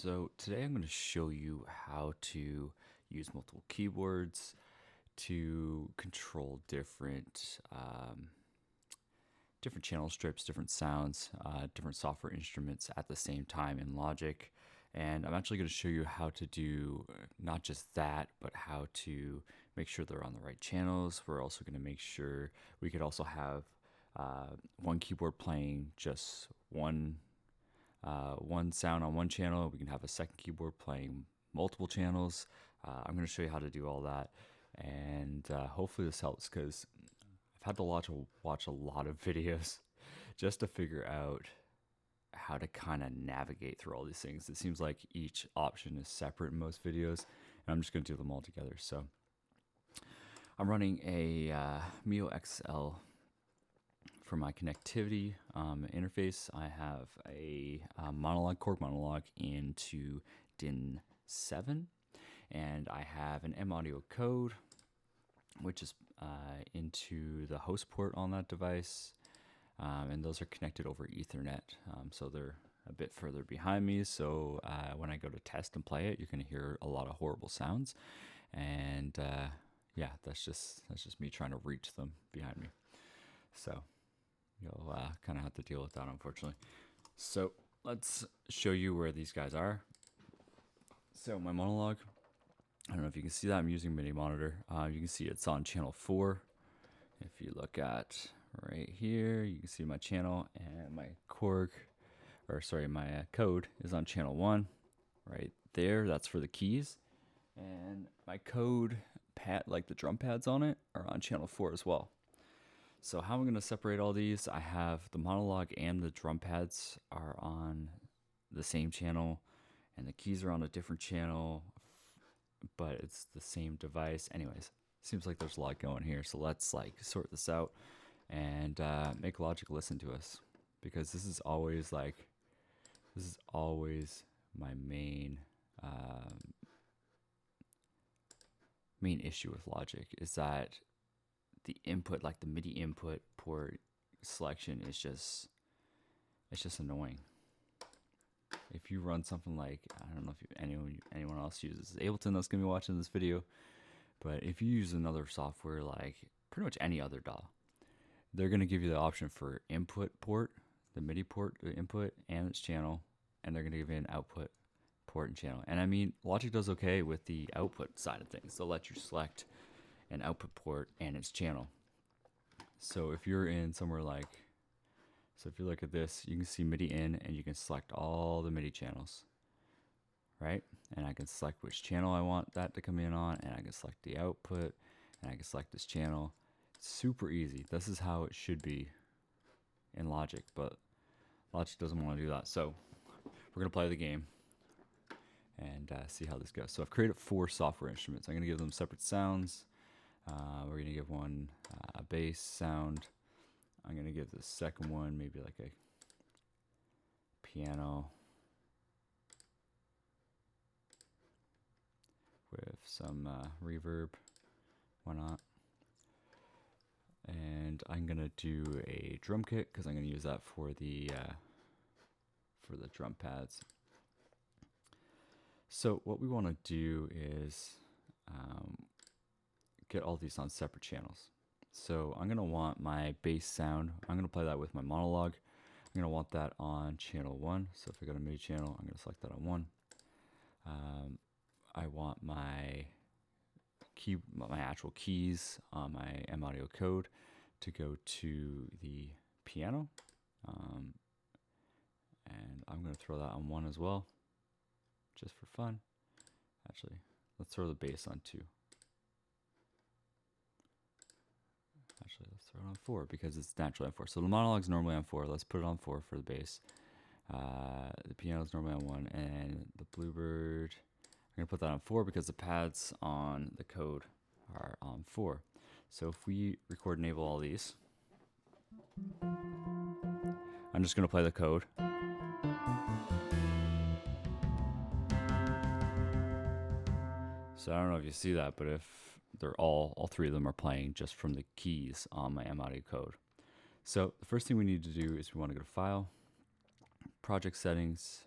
So today I'm going to show you how to use multiple keyboards to control different channel strips, different sounds, different software instruments at the same time in Logic. And I'm actually going to show you how to do not just that, but how to make sure they're on the right channels. We're also going to make sure we could also have one keyboard playing just one sound on one channel. We can have a second keyboard playing multiple channels. I'm going to show you how to do all that, and hopefully this helps because I've had to watch a lot of videos just to figure out how to kind of navigate through all these things. It seems like each option is separate in most videos, and I'm just going to do them all together. So I'm running a Mio XL for my connectivity interface. I have a Korg monologue into DIN 7, and I have an M audio code, which is into the host port on that device, and those are connected over Ethernet, so they're a bit further behind me. So when I go to test and play it, you're going to hear a lot of horrible sounds, and yeah, that's just me trying to reach them behind me. So you'll kind of have to deal with that, unfortunately. So let's show you where these guys are. So my monologue, I don't know if you can see that. I'm using MIDI monitor. You can see it's on channel 4. If you look at right here, you can see my channel, and my my code is on channel 1 right there. That's for the keys, and my code pad, like the drum pads on it, are on channel 4 as well. So how I'm going to separate all these, I have the monologue and the drum pads are on the same channel, and the keys are on a different channel, but it's the same device. Anyways, seems like there's a lot going here. So let's sort this out and make Logic listen to us, because this is always my main issue with Logic, is that the input, like the MIDI input port selection, is just annoying. If you run something like, I don't know if anyone else uses Ableton that's gonna be watching this video, but if you use another software like pretty much any other DAW, they're gonna give you the option for input port, the MIDI port, the input and its channel, and they're gonna give you an output port and channel. And I mean, Logic does okay with the output side of things. They'll let you select an output port and its channel. So if you're in somewhere like, so if you look at this, you can see MIDI in, and you can select all the MIDI channels, right? And I can select which channel I want that to come in on, and I can select the output, and I can select this channel. It's super easy. This is how it should be in Logic, but Logic doesn't want to do that. So we're gonna play the game and see how this goes. So I've created 4 software instruments. I'm gonna give them separate sounds. We're going to give one a bass sound. I'm going to give the second one maybe like a piano with some reverb. Why not? And I'm going to do a drum kit because I'm going to use that for the drum pads. So what we want to do is get all these on separate channels. So I'm going to want my bass sound. I'm going to play that with my monologue. I'm going to want that on channel 1. So if I go to MIDI channel, I'm going to select that on 1. I want my actual keys on my M audio code to go to the piano. And I'm going to throw that on 1 as well, just for fun. Actually, let's throw the bass on 2. Actually, let's throw it on 4 because it's naturally on 4. So the monologue's normally on 4. Let's put it on 4 for the bass. The piano's normally on 1, and the Bluebird, I'm going to put that on 4 because the pads on the code are on 4. So if we record and enable all these, I'm just going to play the code. So I don't know if you see that, but if they're all 3 of them are playing just from the keys on my M audio code. So the first thing we need to do is we want to go to File, Project Settings,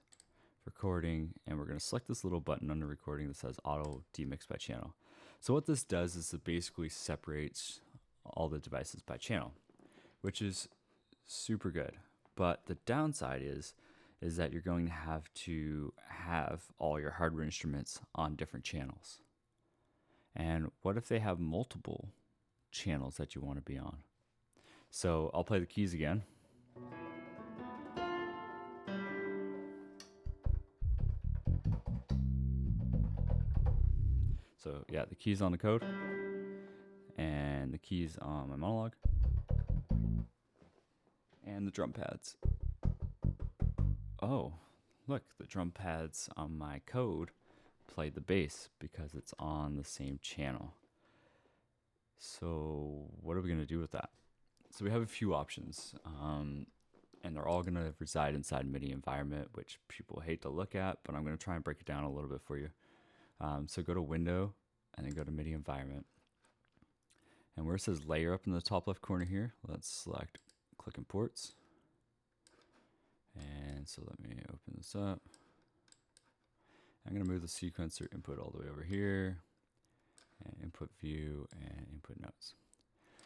recording, and we're going to select this little button under recording that says auto demix by channel. So what this does is it basically separates all the devices by channel, which is super good. But the downside is that you're going to have all your hardware instruments on different channels. And what if they have multiple channels that you want to be on? So I'll play the keys again. So yeah, the keys on the code and the keys on my monologue and the drum pads. Oh, look, the drum pads on my code play the bass because it's on the same channel. So what are we going to do with that? So we have a few options, and they're all going to reside inside MIDI environment, which people hate to look at, but I'm going to try and break it down a little bit for you. So go to Window and then go to MIDI environment. And where it says layer up in the top left corner here, let's select click imports. And so let me open this up. I'm going to move the sequencer input all the way over here, and input view and input notes.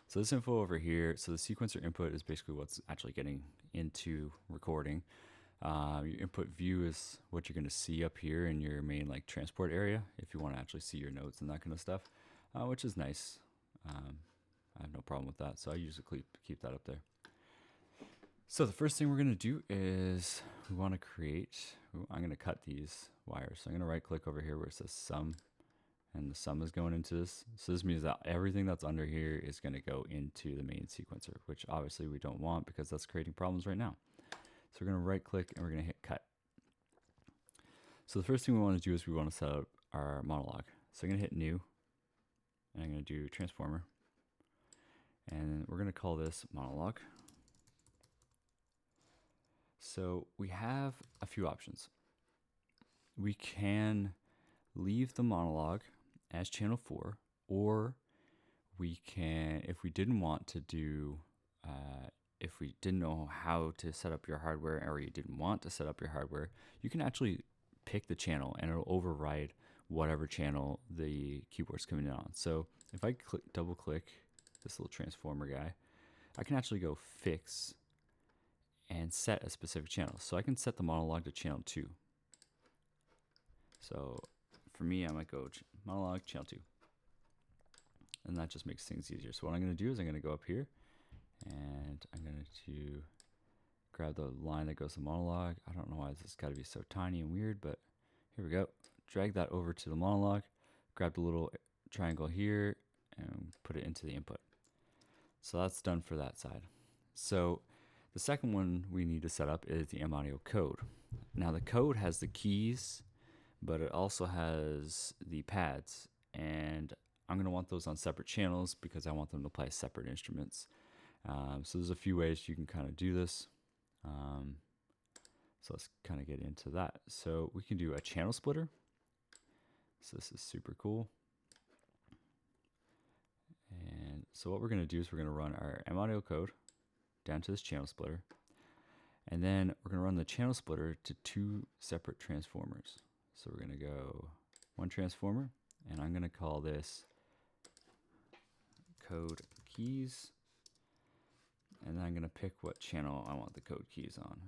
So this info over here, so the sequencer input is basically what's actually getting into recording. Your input view is what you're going to see up here in your main like transport area if you want to actually see your notes and that kind of stuff, which is nice. I have no problem with that, so I usually keep that up there. So the first thing we're going to do is we want to create, I'm going to cut these wires. So I'm going to right click over here where it says sum, and the sum is going into this. So this means that everything that's under here is going to go into the main sequencer, which obviously we don't want because that's creating problems right now. So we're going to right click and we're going to hit cut. So the first thing we want to do is we want to set up our monologue. So I'm going to hit new, and I'm going to do transformer, and we're going to call this monologue. So we have a few options. We can leave the monologue as channel 4, or we can, if we didn't want to do, if we didn't know how to set up your hardware, or you didn't want to set up your hardware, you can actually pick the channel and it'll override whatever channel the keyboard's coming in on. So if I double click this little transformer guy, I can actually go fix and set a specific channel. So I can set the monologue to channel 2. So for me, I might go monologue channel 2. And that just makes things easier. So what I'm going to do is I'm going to go up here and I'm going to grab the line that goes to monologue. I don't know why this has got to be so tiny and weird, but here we go. Drag that over to the monologue, grab the little triangle here and put it into the input. So that's done for that side. So the second one we need to set up is the M-Audio code. Now the code has the keys, but it also has the pads, and I'm going to want those on separate channels because I want them to play separate instruments. So there's a few ways you can kind of do this. So let's kind of get into that. So we can do a channel splitter. So this is super cool. And so what we're going to do is we're going to run our M-Audio code down to this channel splitter. And then we're going to run the channel splitter to 2 separate transformers. So we're going to go one transformer, and I'm going to call this code keys. And then I'm going to pick what channel I want the code keys on.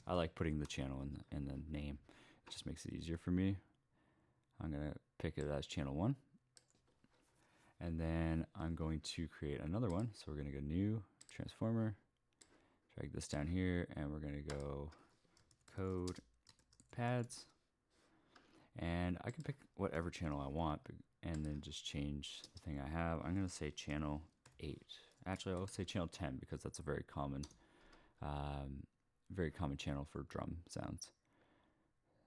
I like putting the channel in the name. It just makes it easier for me. I'm going to pick it as channel 1. And then I'm going to create another one. So we're going to go new transformer, drag this down here, and we're going to go code pads. And I can pick whatever channel I want and then just change the thing I have. I'm going to say channel 8. Actually, I'll say channel 10 because that's a very common channel for drum sounds.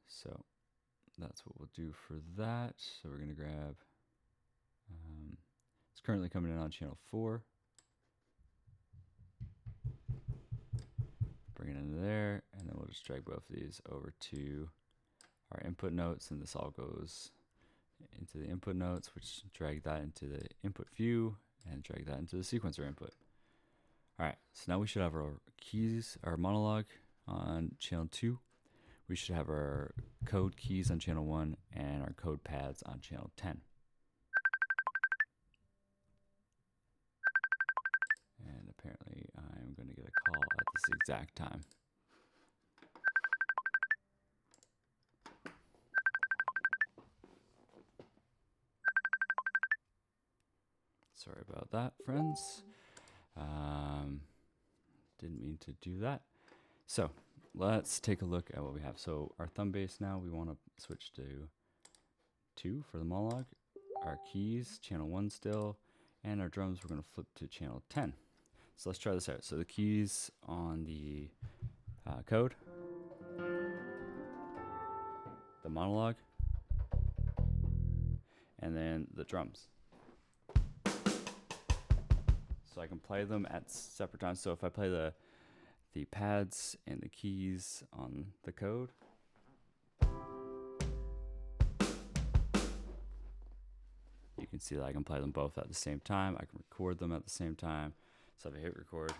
So that's what we'll do for that. So we're going to grab, it's currently coming in on channel 4. Bring it into there, and then we'll just drag both of these over to our input notes, and this all goes into the input notes, which drag that into the input view and drag that into the sequencer input. All right, so now we should have our keys, our monologue on channel 2. we should have our code keys on channel 1 and our code pads on channel 10. And apparently I'm going to get a call at this exact time. Sorry about that, friends. Didn't mean to do that. So let's take a look at what we have. So our thumb bass now, we want to switch to 2 for the monologue. Our keys, channel 1 still. And our drums, we're going to flip to channel 10. So let's try this out. So the keys on the code, the monologue, and then the drums. So I can play them at separate times. So if I play the pads and the keys on the code, you can see that I can play them both at the same time. I can record them at the same time. So if I hit record,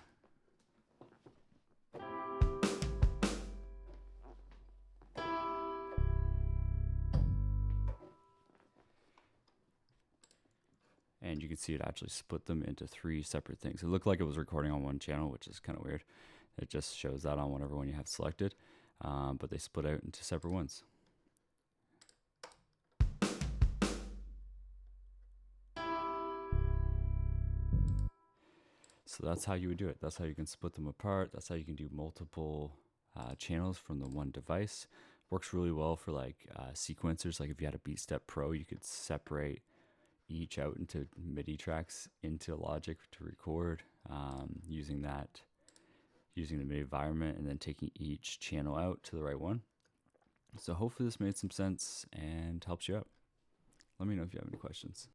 and you can see it actually split them into 3 separate things. It looked like it was recording on one channel, which is kind of weird. It just shows that on whatever one you have selected, but they split out into separate ones. So that's how you would do it. That's how you can split them apart. That's how you can do multiple channels from the one device. Works really well for like sequencers. Like if you had a BeatStep Pro, you could separate each out into MIDI tracks into Logic to record, using the MIDI environment and then taking each channel out to the right one. So hopefully this made some sense and helps you out. Let me know if you have any questions.